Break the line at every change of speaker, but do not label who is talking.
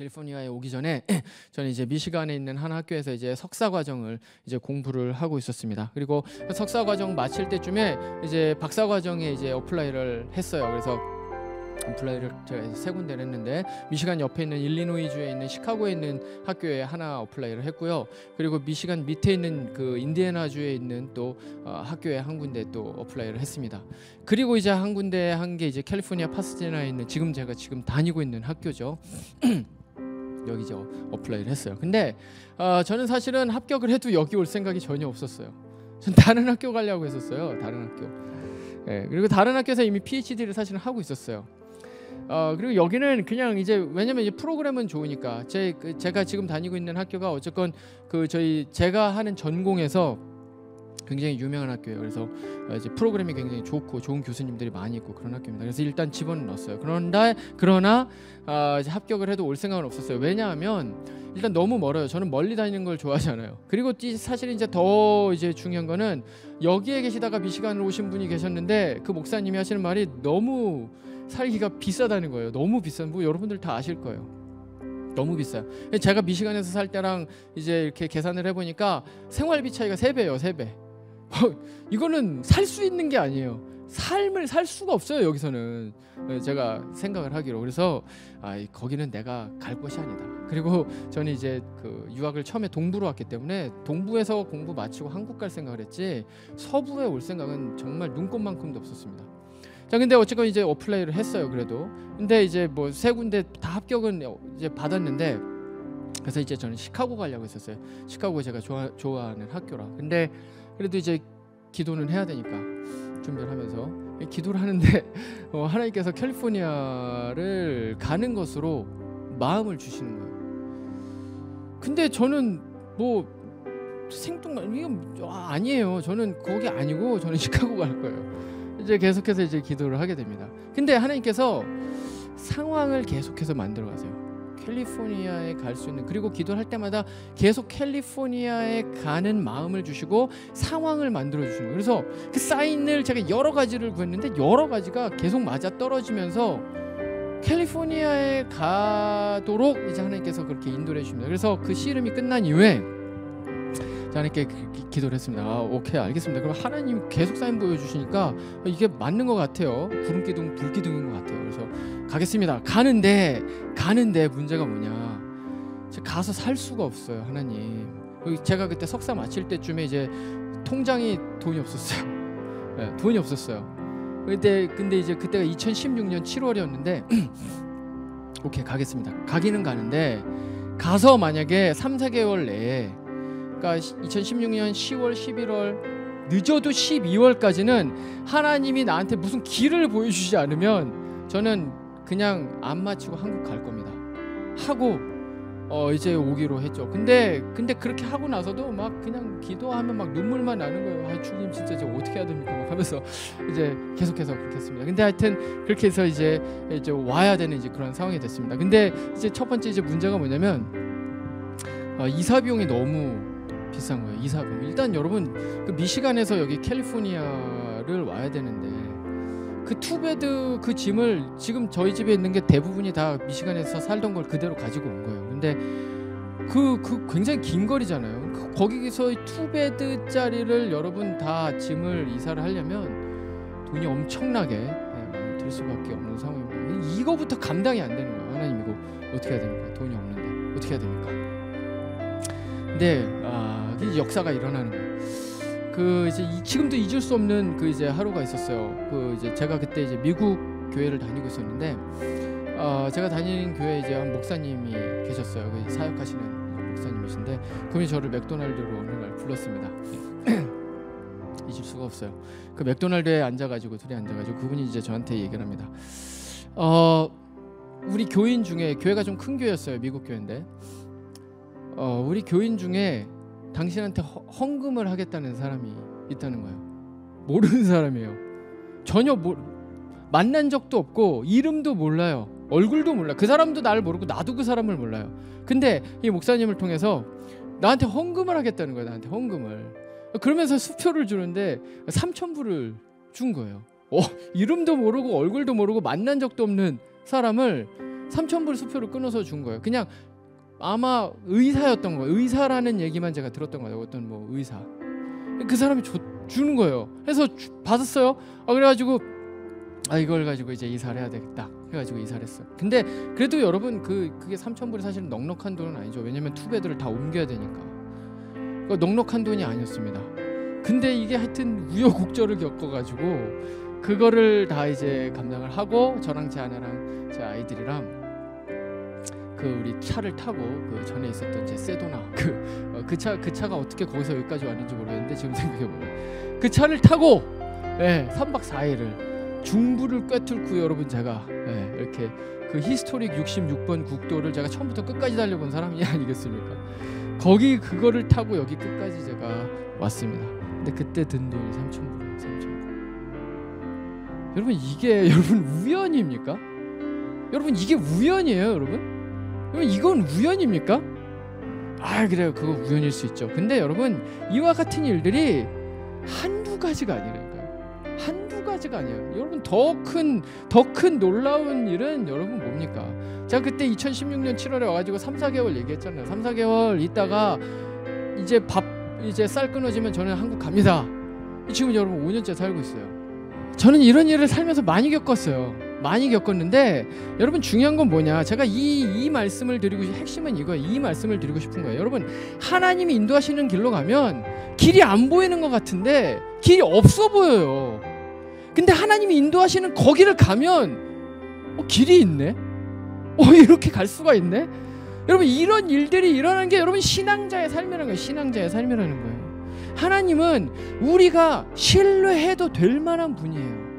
캘리포니아에 오기 전에 저는 이제 미시간에 있는 한 학교에서 이제 석사 과정을 이제 공부를 하고 있었습니다. 그리고 석사 과정 마칠 때쯤에 이제 박사 과정에 이제 어플라이를 했어요. 그래서 어플라이를 제가 세 군데를 했는데 미시간 옆에 있는 일리노이주에 있는 시카고에 있는 학교에 하나 어플라이를 했고요. 그리고 미시간 밑에 있는 그 인디애나주에 있는 또 학교에 한 군데 또 어플라이를 했습니다. 그리고 이제 한 군데 한 게 이제 캘리포니아 파사디나에 있는 제가 지금 다니고 있는 학교죠. 여기 이제 어플라이를 했어요. 근데 저는 사실은 합격을 해도 여기 올 생각이 전혀 없었어요. 전 다른 학교 가려고 했었어요. 다른 학교. 네, 그리고 다른 학교에서 이미 PhD를 사실은 하고 있었어요. 그리고 여기는 그냥 이제 왜냐면 이제 프로그램은 좋으니까 제가 지금 다니고 있는 학교가 어쨌건 그 제가 하는 전공에서 굉장히 유명한 학교예요. 그래서 이제 프로그램이 굉장히 좋고 좋은 교수님들이 많이 있고 그런 학교입니다. 그래서 일단 집어는 넣었어요. 그러나 이제 합격을 해도 올 생각은 없었어요. 왜냐하면 일단 너무 멀어요. 저는 멀리 다니는 걸 좋아하지 않아요. 그리고 사실 이제 더 이제 중요한 거는 여기에 계시다가 미시간으로 오신 분이 계셨는데 그 목사님이 하시는 말이 너무 살기가 비싸다는 거예요. 너무 비싼 뭐 여러분들 다 아실 거예요. 너무 비싸요. 제가 미시간에서 살 때랑 이제 이렇게 계산을 해보니까 생활비 차이가 3배예요. 3배. 이거는 살 수 있는 게 아니에요. 삶을 살 수가 없어요. 여기서는 제가 생각을 하기로. 그래서 거기는 내가 갈 곳이 아니다. 그리고 저는 이제 그 유학을 처음에 동부로 왔기 때문에 동부에서 공부 마치고 한국 갈 생각을 했지 서부에 올 생각은 정말 눈꼽만큼도 없었습니다. 자, 근데 어쨌건 이제 어플라이를 했어요. 그래도 근데 이제 뭐 3군데 다 합격은 이제 받았는데 그래서 이제 저는 시카고 가려고 했었어요. 시카고 제가 좋아하는 학교라. 근데 그래도 이제 기도는 해야 되니까 준비를 하면서 기도를 하는데 하나님께서 캘리포니아를 가는 것으로 마음을 주시는 거예요. 근데 저는 뭐 생뚱만 이거 아니에요. 저는 거기 아니고 저는 시카고 갈 거예요. 이제 계속해서 이제 기도를 하게 됩니다. 근데 하나님께서 상황을 계속해서 만들어 가세요. 캘리포니아에 갈 수 있는, 그리고 기도를 할 때마다 계속 캘리포니아에 가는 마음을 주시고 상황을 만들어 주시는 거예요. 그래서 그 사인을 제가 여러 가지를 구했는데 여러 가지가 계속 맞아 떨어지면서 캘리포니아에 가도록 이제 하나님께서 그렇게 인도를 해주십니다. 그래서 그 씨름이 끝난 이후에 하나님께 기도를 했습니다. 오케이, 알겠습니다. 그럼 하나님 계속 사인 보여주시니까 이게 맞는 것 같아요. 구름기둥 불기둥인 것 같아요. 그래서 가겠습니다. 가는데 문제가 뭐냐, 가서 살 수가 없어요. 하나님, 제가 그때 석사 마칠 때쯤에 이제 통장이 돈이 없었어요. 네, 돈이 없었어요. 근데 이제 그때가 2016년 7월이었는데 오케이, 가겠습니다. 가기는 가는데 가서 만약에 3-4개월 내에, 그러니까 2016년 10월, 11월, 늦어도 12월까지는 하나님이 나한테 무슨 길을 보여주지 않으면 저는 그냥 안 마치고 한국 갈 겁니다. 하고 이제 오기로 했죠. 근데 그렇게 하고 나서도 막 그냥 기도하면 막 눈물만 나는 거예요. 주님 진짜 이제 어떻게 해야 됩니까? 막 하면서 이제 계속해서 그렇게 했습니다. 근데 하여튼 그렇게 해서 이제 와야 되는 이제 그런 상황이 됐습니다. 근데 이제 첫 번째 이제 문제가 뭐냐면 이사 비용이 너무 비싼 거예요. 이사 비용. 일단 여러분 그 미시간에서 여기 캘리포니아를 와야 되는데 그 투베드 그 짐을 지금 저희 집에 있는 게 대부분이 다 미시간에서 살던 걸 그대로 가지고 온 거예요. 근데 그 굉장히 긴 거리잖아요. 거기서 투베드짜리를 여러분 다 짐을 이사를 하려면 돈이 엄청나게 들 수밖에 없는 상황입니다. 이거부터 감당이 안 되는 거예요. 하나님 이거 어떻게 해야 됩니까? 돈이 없는데 어떻게 해야 됩니까? 근데 이 역사가 일어나는 거예요. 그 이제 지금도 잊을 수 없는 그 이제 하루가 있었어요. 그 이제 제가 그때 이제 미국 교회를 다니고 있었는데 제가 다니는 교회에 이제 한 목사님이 계셨어요. 그 사역하시는 목사님이신데 그분이 저를 맥도날드로 어느 날 불렀습니다. 잊을 수가 없어요. 그 맥도날드에 앉아가지고 둘이 앉아가지고 그분이 이제 저한테 얘기를 합니다. 우리 교인 중에, 교회가 좀 큰 교회였어요. 미국 교회인데 우리 교인 중에 당신한테 헌금을 하겠다는 사람이 있다는 거예요. 모르는 사람이에요. 전혀 만난 적도 없고 이름도 몰라요. 얼굴도 몰라. 그 사람도 나를 모르고 나도 그 사람을 몰라요. 근데 이 목사님을 통해서 나한테 헌금을 하겠다는 거예요. 나한테 헌금을. 그러면서 수표를 주는데 3,000불을 준 거예요. 이름도 모르고 얼굴도 모르고 만난 적도 없는 사람을 3,000불 수표를 끊어서 준 거예요. 그냥 아마 의사였던 거예요. 의사라는 얘기만 제가 들었던 거예요. 어떤 뭐 의사. 그 사람이 주는 거예요. 그래서 받았어요. 그래가지고 이걸 가지고 이제 이사를 해야 되겠다. 해가지고 이사를 했어요. 근데 그래도 여러분 그게 3,000불이 사실은 넉넉한 돈은 아니죠. 왜냐면 투베드를 다 옮겨야 되니까. 넉넉한 돈이 아니었습니다. 근데 이게 하여튼 우여곡절을 겪어가지고 그거를 다 이제 감당을 하고 저랑 제 아내랑 제 아이들이랑 우리 차를 타고 전에 있었던 제 세도나 그 차가 어떻게 거기서 여기까지 왔는지 모르겠는데 지금 생각해보면 그 차를 타고 3박 4일을 중부를 꿰뚫고 여러분 제가 이렇게 그 히스토릭 66번 국도를 제가 처음부터 끝까지 달려본 사람이 아니겠습니까? 거기 그거를 타고 여기 끝까지 제가 왔습니다. 근데 그때 든 돈이 3,000불이에요. 3,000불. 여러분 이게 여러분 우연입니까? 여러분 이게 우연이에요, 여러분? 이건 우연입니까? 그래요. 그거 우연일 수 있죠. 근데 여러분 이와 같은 일들이 한두 가지가 아니라니까요. 한두 가지가 아니에요. 여러분 더 큰 놀라운 일은 여러분 뭡니까? 제가 그때 2016년 7월에 와가지고 3-4개월 얘기했잖아요. 3-4개월 있다가 이제 쌀 끊어지면 저는 한국 갑니다. 지금 여러분 5년째 살고 있어요. 저는 이런 일을 살면서 많이 겪었어요. 많이 겪었는데 여러분 중요한 건 뭐냐? 제가 이 말씀을 드리고 핵심은 이거예요. 이 말씀을 드리고 싶은 거예요. 여러분 하나님이 인도하시는 길로 가면 길이 안 보이는 것 같은데 길이 없어 보여요. 근데 하나님이 인도하시는 거기를 가면 길이 있네. 이렇게 갈 수가 있네. 여러분 이런 일들이 일어나는 게 여러분 신앙자의 삶이라는 거예요. 신앙자의 삶이라는 거예요. 하나님은 우리가 신뢰해도 될 만한 분이에요.